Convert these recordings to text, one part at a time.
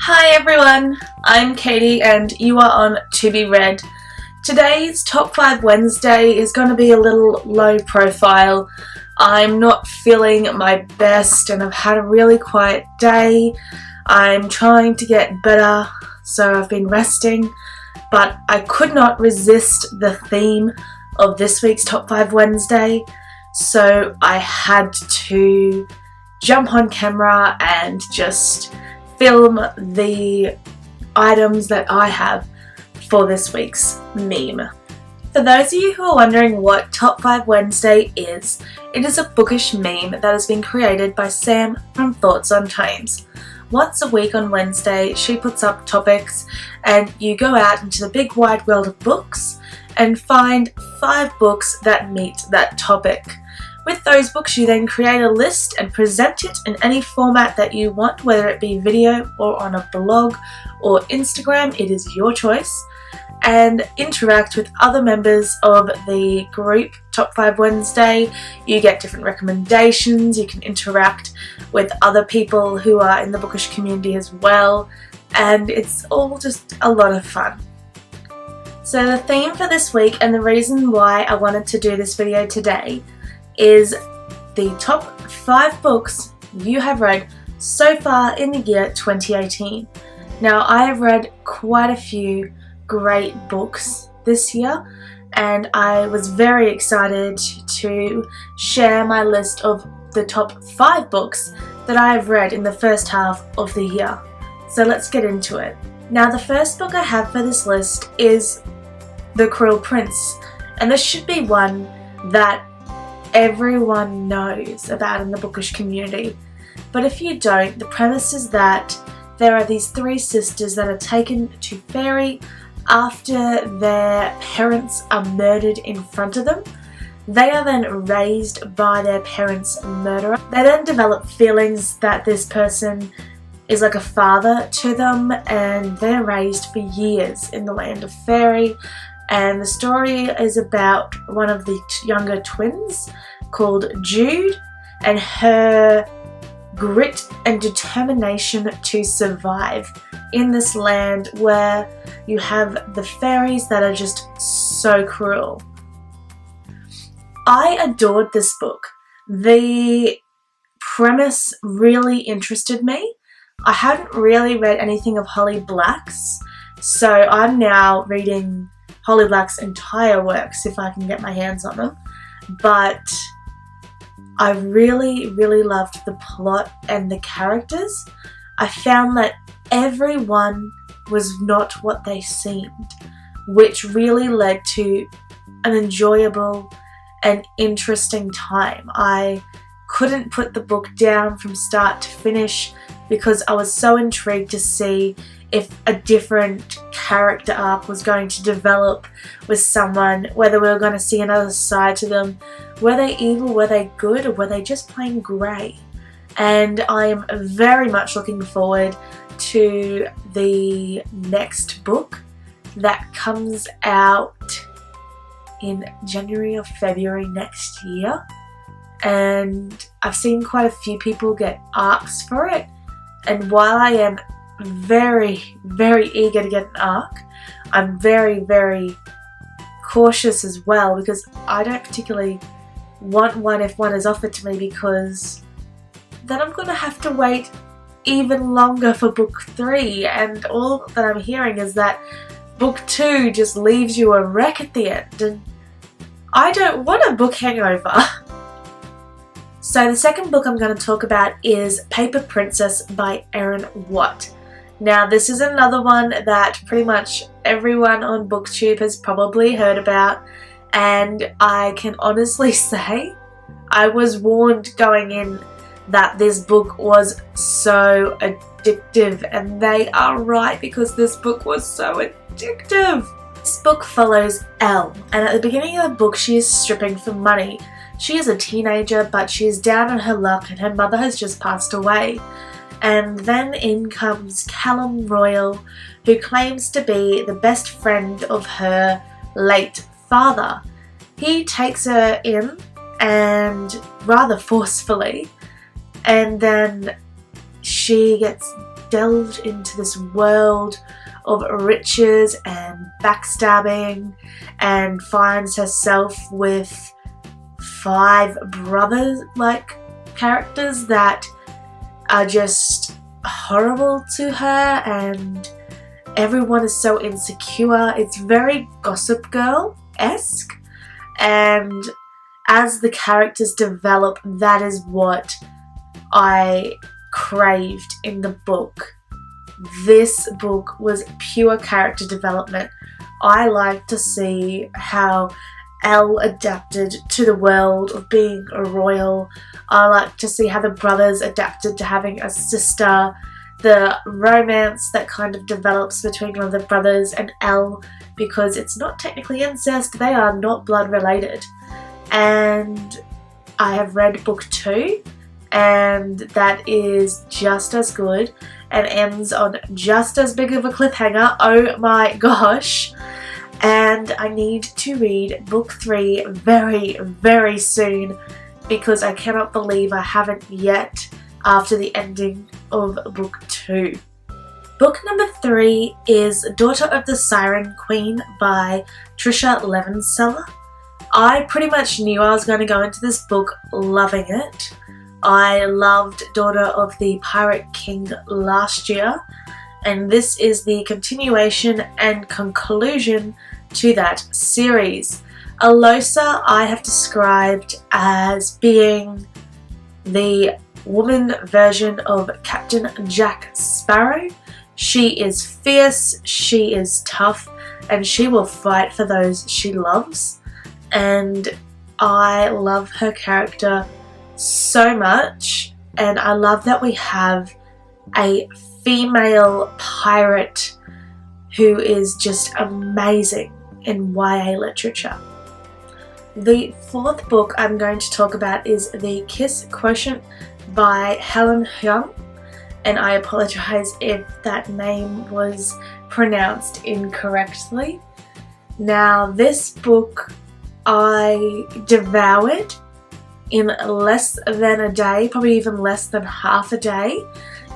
Hi everyone, I'm Katie and you are on To Be Read. Today's Top 5 Wednesday is going to be a little low profile. I'm not feeling my best and I've had a really quiet day. I'm trying to get better, so I've been resting, but I could not resist the theme of this week's Top 5 Wednesday, so I had to jump on camera and just film the items that I have for this week's meme. For those of you who are wondering what Top 5 Wednesday is, it is a bookish meme that has been created by Sam from Thoughts on Tomes. Once a week on Wednesday, she puts up topics and you go out into the big wide world of books and find 5 books that meet that topic. With those books, you then create a list and present it in any format that you want, whether it be video or on a blog or Instagram, it is your choice, and interact with other members of the group Top 5 Wednesday. You get different recommendations, you can interact with other people who are in the bookish community as well, and it's all just a lot of fun. So the theme for this week, and the reason why I wanted to do this video today, is the top 5 books you have read so far in the year 2018. Now, I have read quite a few great books this year and I was very excited to share my list of the top 5 books that I have read in the first half of the year. So let's get into it. Now, the first book I have for this list is The Cruel Prince, and this should be one that everyone knows about in the bookish community. But if you don't, the premise is that there are these 3 sisters that are taken to Fairy after their parents are murdered in front of them. They are then raised by their parents' murderer. They then develop feelings that this person is like a father to them, and they're raised for years in the land of Fairy. And the story is about one of the younger twins called Jude and her grit and determination to survive in this land where you have the fairies that are just so cruel. I adored this book. The premise really interested me. I hadn't really read anything of Holly Black's, so I'm now reading Holly Black's entire works if I can get my hands on them, but I really loved the plot and the characters. I found that everyone was not what they seemed, which really led to an enjoyable and interesting time. I couldn't put the book down from start to finish because I was so intrigued to see if a different character arc was going to develop with someone, whether we were going to see another side to them. Were they evil, were they good, or were they just plain grey? And I am very much looking forward to the next book that comes out in January or February next year. And I've seen quite a few people get arcs for it, and while I am very eager to get an arc, I'm very cautious as well, because I don't particularly want one if one is offered to me, because then I'm going to have to wait even longer for book 3, and all that I'm hearing is that book 2 just leaves you a wreck at the end, and I don't want a book hangover. So the second book I'm going to talk about is Paper Princess by Erin Watt. Now, this is another one that pretty much everyone on BookTube has probably heard about, and I can honestly say I was warned going in that this book was so addictive, and they are right, because this book was so addictive. This book follows Elle, and at the beginning of the book she is stripping for money. She is a teenager, but she is down on her luck and her mother has just passed away. And then in comes Callum Royal, who claims to be the best friend of her late father. He takes her in, and rather forcefully, and then she gets delved into this world of riches and backstabbing and finds herself with 5 brother-like characters that are just horrible to her, and everyone is so insecure. It's very Gossip Girl-esque, and as the characters develop, that is what I craved in the book. This book was pure character development. I like to see how Elle adapted to the world of being a royal. I like to see how the brothers adapted to having a sister, the romance that kind of develops between one of the brothers and Elle, because it's not technically incest, they are not blood related. And I have read book 2, and that is just as good and ends on just as big of a cliffhanger. Oh my gosh. And I need to read book 3 very, very soon, because I cannot believe I haven't yet after the ending of book 2. Book number 3 is Daughter of the Siren Queen by Tricia Levenseller. I pretty much knew I was going to go into this book loving it. I loved Daughter of the Pirate King last year, and this is the continuation and conclusion to that series. Alosa I have described as being the woman version of Captain Jack Sparrow. She is fierce, she is tough, and she will fight for those she loves. And I love her character so much, and I love that we have a female pirate who is just amazing in YA literature. The 4th book I'm going to talk about is The Kiss Quotient by Helen Hoang, and I apologize if that name was pronounced incorrectly. Now, this book I devoured in less than a day, probably even less than half a day.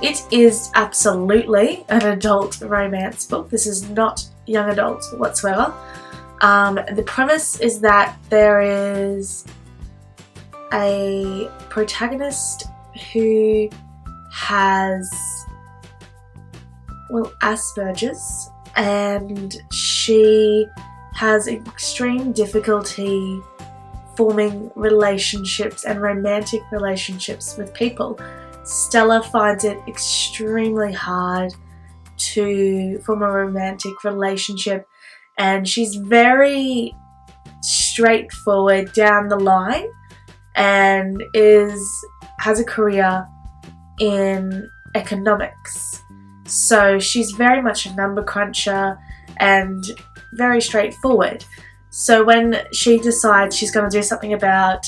It is absolutely an adult romance book. This is not young adult whatsoever. The premise is that there is a protagonist who has, Asperger's, and she has extreme difficulty forming relationships and romantic relationships with people. Stella finds it extremely hard to form a romantic relationship, and she's very straightforward down the line and has a career in economics. So she's very much a number cruncher and very straightforward. So when she decides she's going to do something about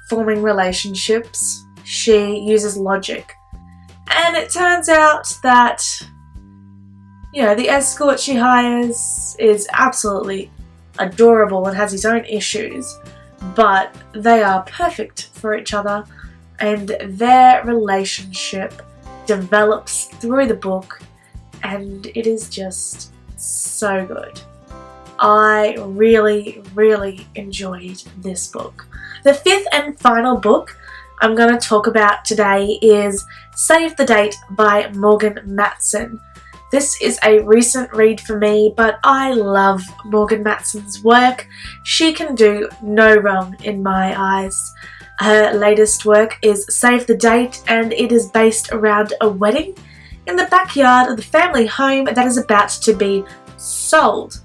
forming relationships, she uses logic. And it turns out that, the escort she hires is absolutely adorable and has his own issues, but they are perfect for each other, and their relationship develops through the book, and it is just so good. I really, really enjoyed this book. The 5th and final book I'm going to talk about today is Save the Date by Morgan Matson. This is a recent read for me, but I love Morgan Matson's work. She can do no wrong in my eyes. Her latest work is Save the Date, and it is based around a wedding in the backyard of the family home that is about to be sold.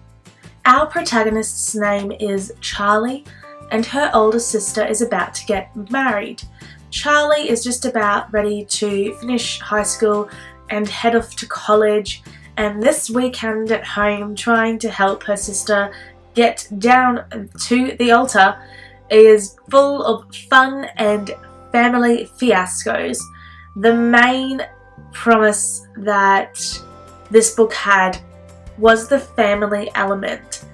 Our protagonist's name is Charlie, and her older sister is about to get married. Charlie is just about ready to finish high school and head off to college, and this weekend at home, trying to help her sister get down to the altar, is full of fun and family fiascos. The main promise that this book had was the family element.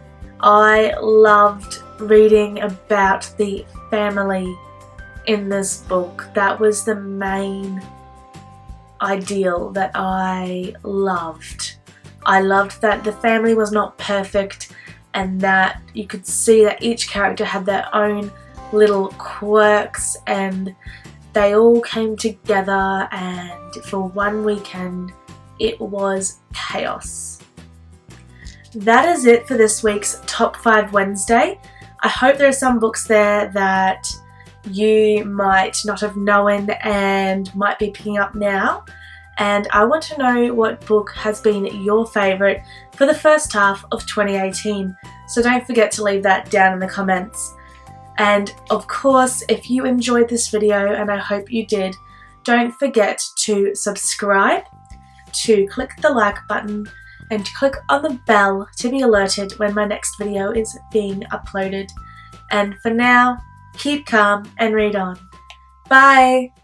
I loved reading about the family in this book. That was the main ideal that I loved. I loved that the family was not perfect and that you could see that each character had their own little quirks and they all came together, and for one weekend it was chaos. That is it for this week's Top 5 Wednesday. I hope there are some books there that you might not have known and might be picking up now. And I want to know what book has been your favourite for the first half of 2018. So don't forget to leave that down in the comments. And of course, if you enjoyed this video, and I hope you did, don't forget to subscribe, to click the like button, and to click on the bell to be alerted when my next video is being uploaded. And for now, keep calm and read on. Bye!